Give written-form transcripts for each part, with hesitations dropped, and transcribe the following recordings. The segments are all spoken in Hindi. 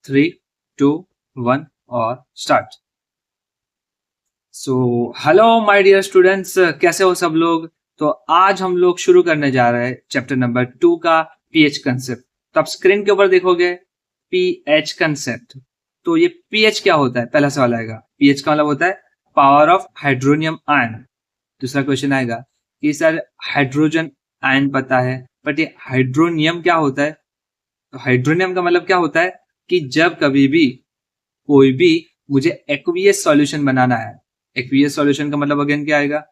3, 2, 1 और start. So hello my dear students, कैसे हो सब लोग। तो आज हम लोग शुरू करने जा रहे हैं चैप्टर नंबर 2 का पीएच कंसेप्ट। तो आप स्क्रीन के ऊपर देखोगे पीएच कंसेप्ट। तो ये पीएच क्या होता है, पहला सवाल आएगा। पीएच का मतलब होता है पावर ऑफ हाइड्रोनियम आयन। दूसरा क्वेश्चन आएगा कि सर हाइड्रोजन आयन पता है, बट ये हाइड्रोनियम क्या होता है। तो हाइड्रोनियम का मतलब क्या होता है कि जब कभी भी कोई भी मुझे एक्वियस सॉल्यूशन बनाना है। एक्वियस सॉल्यूशन का मतलब अगेन क्या आएगा,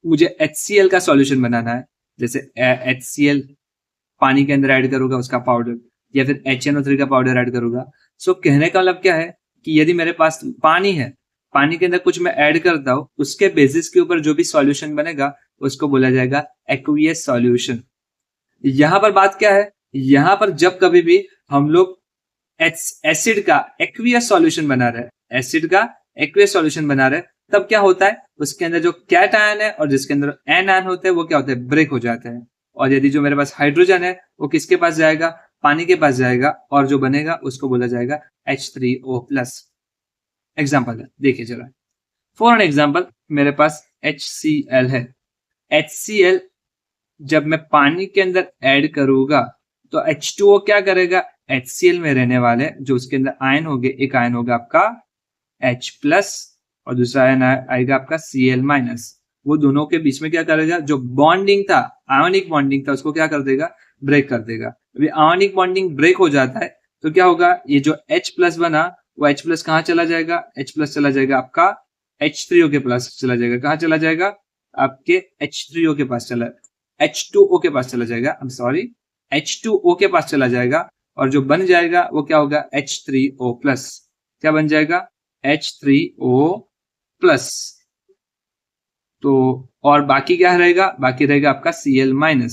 मुझे HCl का सॉल्यूशन बनाना है। जैसे HCl पानी के अंदर ऐड करूंगा उसका पाउडर, या फिर HNO3 का पाउडर ऐड करूंगा। सो कहने का मतलब क्या है कि यदि मेरे पास पानी है, पानी के अंदर कुछ मैं ऐड करता हूं, उसके बेसिस के ऊपर जो भी सॉल्यूशन बनेगा उसको बोला जाएगा एक्वियस सॉल्यूशन। यहां पर बात क्या है, यहां पर जब कभी भी हम लोग एसिड का एक्वियस सॉल्यूशन बना रहे हैं, एसिड का एक्वियस सॉल्यूशन बना रहे हैं, तब क्या होता है उसके अंदर जो कैट आयन है और जिसके अंदर एन आयन होते हैं वो क्या होते हैं, ब्रेक हो जाते हैं। और यदि जो मेरे पास हाइड्रोजन है वो किसके पास जाएगा, पानी के पास जाएगा, और जो बनेगा उसको बोला जाएगा H3O+। एग्जाम्पल है, देखिए जरा। फॉर एन एग्जाम्पल मेरे पास HCl है। HCl जब मैं पानी के अंदर ऐड करूंगा तो H2O क्या करेगा, HCl में रहने वाले जो उसके अंदर आयन होंगे, एक आयन होगा आपका H+ और दूसरा आयन आएगा आपका Cl-। वो दोनों के बीच में क्या करेगा, जो बॉन्डिंग था, आयोनिक बॉन्डिंग था, उसको क्या कर देगा, ब्रेक कर देगा। अभी आयोनिक बॉन्डिंग ब्रेक हो जाता है तो क्या होगा, ये जो H+ बना वो H+ कहाँ चला जाएगा, H+ चला जाएगा आपका H3O के पास चला जाएगा। कहाँ चला जाएगा, आपके H3O के पास चला, H2O के पास चला जाएगा, आई एम सॉरी, H2O के पास चला जाएगा। और जो बन जाएगा वो क्या होगा, H3O+। क्या बन जाएगा, H3O+। तो और बाकी क्या रहेगा, बाकी रहेगा आपका Cl-।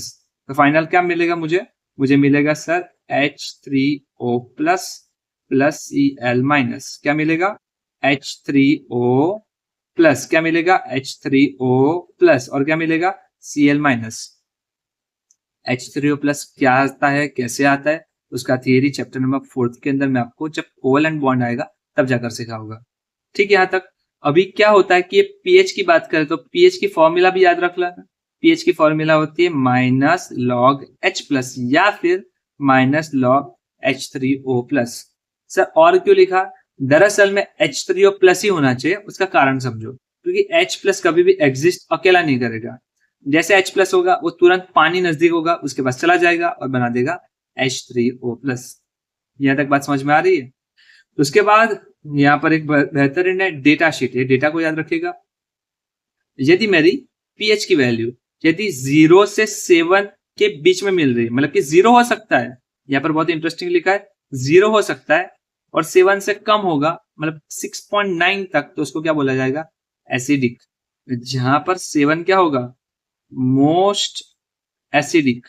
तो फाइनल क्या मिलेगा मुझे, मुझे मिलेगा सर H3O+ प्लस Cl-। क्या मिलेगा, H3O+। क्या मिलेगा, H3O+ और क्या मिलेगा, Cl-। H3O+ क्या आता है, कैसे आता है, उसका थियरी चैप्टर नंबर 4 के अंदर मैं आपको जब कोवेलेंट बॉन्ड आएगा तब जाकर सिखाऊंगा। ठीक है, यहाँ तक। अभी क्या होता है कि ये पीएच की बात करें तो पीएच की फॉर्मूला भी याद रख लेना। पीएच की फॉर्मूला होती है -log H+ या फिर -log H3O+। सर और क्यों लिखा, दरअसल में H3O+ ही होना चाहिए, उसका कारण समझो। क्योंकि H+ कभी भी एग्जिस्ट अकेला नहीं करेगा। जैसे H+ होगा वो तुरंत पानी नजदीक होगा उसके पास चला जाएगा और बना देगा H3O+। यहां तक बात समझ में आ रही है। उसके बाद यहाँ पर एक बेहतरीन डेटा शीट है, डेटा को याद रखिएगा। यदि मेरी पीएच की वैल्यू यदि 0 से 7 के बीच में मिल रही है, मतलब कि 0 हो सकता है, यहाँ पर बहुत इंटरेस्टिंग लिखा है 0 हो सकता है, और 7 से कम होगा मतलब 6.9 तक, तो उसको क्या बोला जाएगा, एसिडिक। जहां पर 7 क्या होगा, मोस्ट एसिडिक,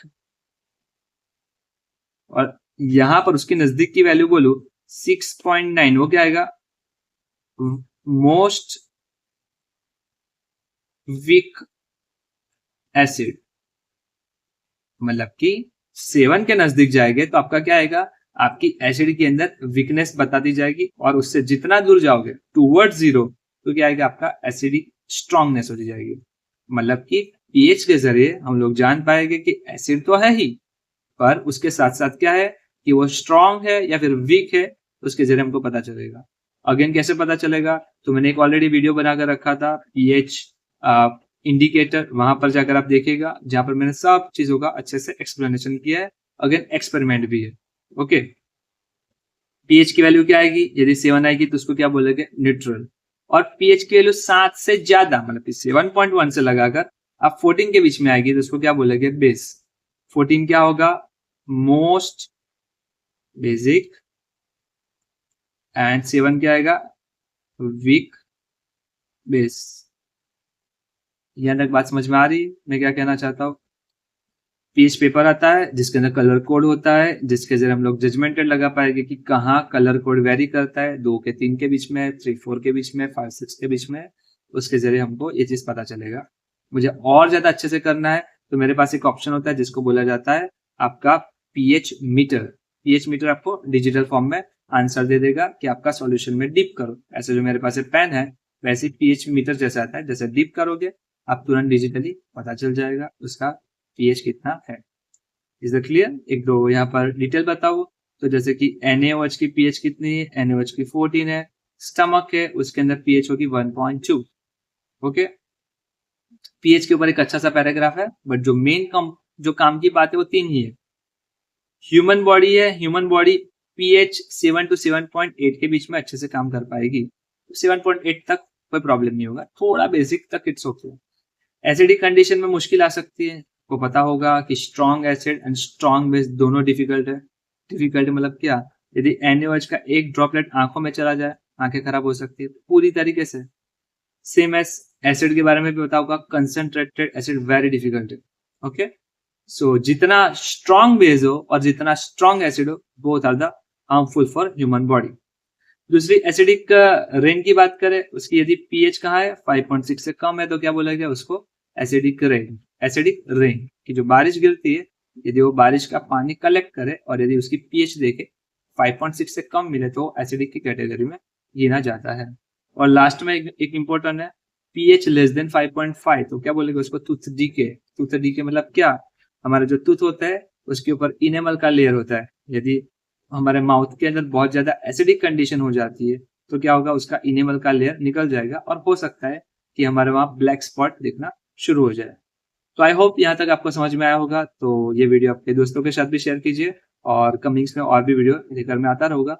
और यहां पर उसके नजदीक की वैल्यू बोलू 6.9, वो क्या आएगा, मोस्ट वीक एसिड। मतलब कि 7 के नजदीक जाएंगे तो आपका क्या आएगा, आपकी एसिड के अंदर वीकनेस बताती जाएगी, और उससे जितना दूर जाओगे टूवर्ड 0 तो क्या आएगा, आपका एसिडिक स्ट्रांगनेस होती जाएगी। मतलब कि पीएच के जरिए हम लोग जान पाएंगे कि एसिड तो है ही, पर उसके साथ साथ क्या है कि वो स्ट्रांग है या फिर वीक है, उसके जरिए हमको पता चलेगा। अगेन कैसे पता चलेगा, तो मैंने एक ऑलरेडी वीडियो बनाकर रखा था पीएच इंडिकेटर, वहां पर जाकर आप देखिएगा, जहां पर मैंने सब चीजों का अच्छे से एक्सप्लेनेशन किया है। अगेन एक्सपेरिमेंट भी है। ओके, पीएच की वैल्यू क्या आएगी, यदि 7 आएगी तो उसको क्या बोलेंगे, न्यूट्रल। और पीएच की वैल्यू 7 से ज्यादा मतलब कि 7.1 से लगाकर आप 14 के बीच में आएगी तो उसको क्या बोलेंगे, बेस। 14 क्या होगा, मोस्ट बेसिक, एंड 7 क्या आएगा, वीक बेस। यहां तक बात समझ में आ रही है मैं क्या कहना चाहता हूं। पीएच पेपर आता है जिसके अंदर कलर कोड होता है, जिसके जरिए हम लोग जजमेंटेड लगा पाएंगे कि कहाँ कलर कोड वेरी करता है, 2 के 3 के बीच में, 3 4 के बीच में, 5 6 के बीच में। उसके जरिए हमको ये चीज पता चलेगा। मुझे और ज्यादा अच्छे से करना है तो मेरे पास एक ऑप्शन होता है जिसको बोला जाता है आपका पीएच मीटर। पीएच मीटर आपको डिजिटल फॉर्म में आंसर दे देगा कि आपका सॉल्यूशन में डिप करो। ऐसे जो मेरे पास पेन है वैसे पीएच मीटर जैसा आता है, जैसे डिप करोगे आप तुरंत डिजिटली पता चल जाएगा उसका पीएच कितना है। Is the clear? एक दो यहाँ पर डिटेल बताओ। तो जैसे कि NaOH की पीएच कितनी है? NaOH की 14 है। स्टमक है उसके अंदर पीएच होगी 1.2। ओके, पीएच के ऊपर एक अच्छा सा पैराग्राफ है, बट जो मेन जो काम की बात है वो 3 ही है। ह्यूमन बॉडी है, ह्यूमन बॉडी पीएच 7 to 7.8 के बीच में अच्छे से काम कर पाएगी। 7.8 तक कोई प्रॉब्लम नहीं होगा, थोड़ा बेसिक तक इट्स ओके। एसिडिक कंडीशन में मुश्किल आ सकती है, को पता होगा कि strong acid and strong base दोनों डिफिकल्ट है। डिफिकल्ट मतलब क्या? यदि NaOH का एक ड्रॉपलेट आंखों में चला जाए आंखें खराब हो सकती है पूरी तरीके से। सेम एस एसिड के बारे में भी पता होगा, कंसंट्रेटेड एसिड वेरी डिफिकल्ट है। ओके, सो जितना स्ट्रॉन्ग बेस हो और जितना स्ट्रॉन्ग एसिड हो both are the harmful for human body. दूसरी एसिडिक रेन की बात करें, उसकी यदि पीएच कहाँ है 5.6 से कम है तो क्या बोला गया उसको? Acidic rain. एसिडिक रेन की जो बारिश गिरती है, यदि वो बारिश का पानी कलेक्ट करे और यदि उसकी पीएच देखे 5.6 से कम मिले तो एसिडिक की कैटेगरी में गिना जाता है। और लास्ट में एक इंपॉर्टेंट है, पीएच लेस देन 5.5 तो क्या बोलेगा उसको? Tooth decay. टूथ डीके मतलब क्या? हमारा जो टूथ होता है उसके ऊपर इनेमल का लेयर होता है, यदि हमारे माउथ के अंदर बहुत ज्यादा एसिडिक कंडीशन हो जाती है तो क्या होगा? उसका इनेमल का लेयर निकल जाएगा और हो सकता है कि हमारे वहां ब्लैक स्पॉट दिखना शुरू हो जाए। तो आई होप यहाँ तक आपको समझ में आया होगा। तो ये वीडियो आपके दोस्तों के साथ भी शेयर कीजिए और कमिंग्स में और भी वीडियो लेकर मैं आता रहूंगा।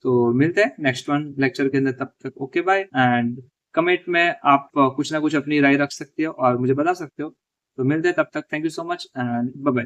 तो मिलते हैं नेक्स्ट वन लेक्चर के अंदर, तब तक ओके बाय। एंड कमेंट में आप कुछ ना कुछ अपनी राय रख सकते हो और मुझे बता सकते हो। तो मिलते हैं तब तक, thank you so much and bye bye.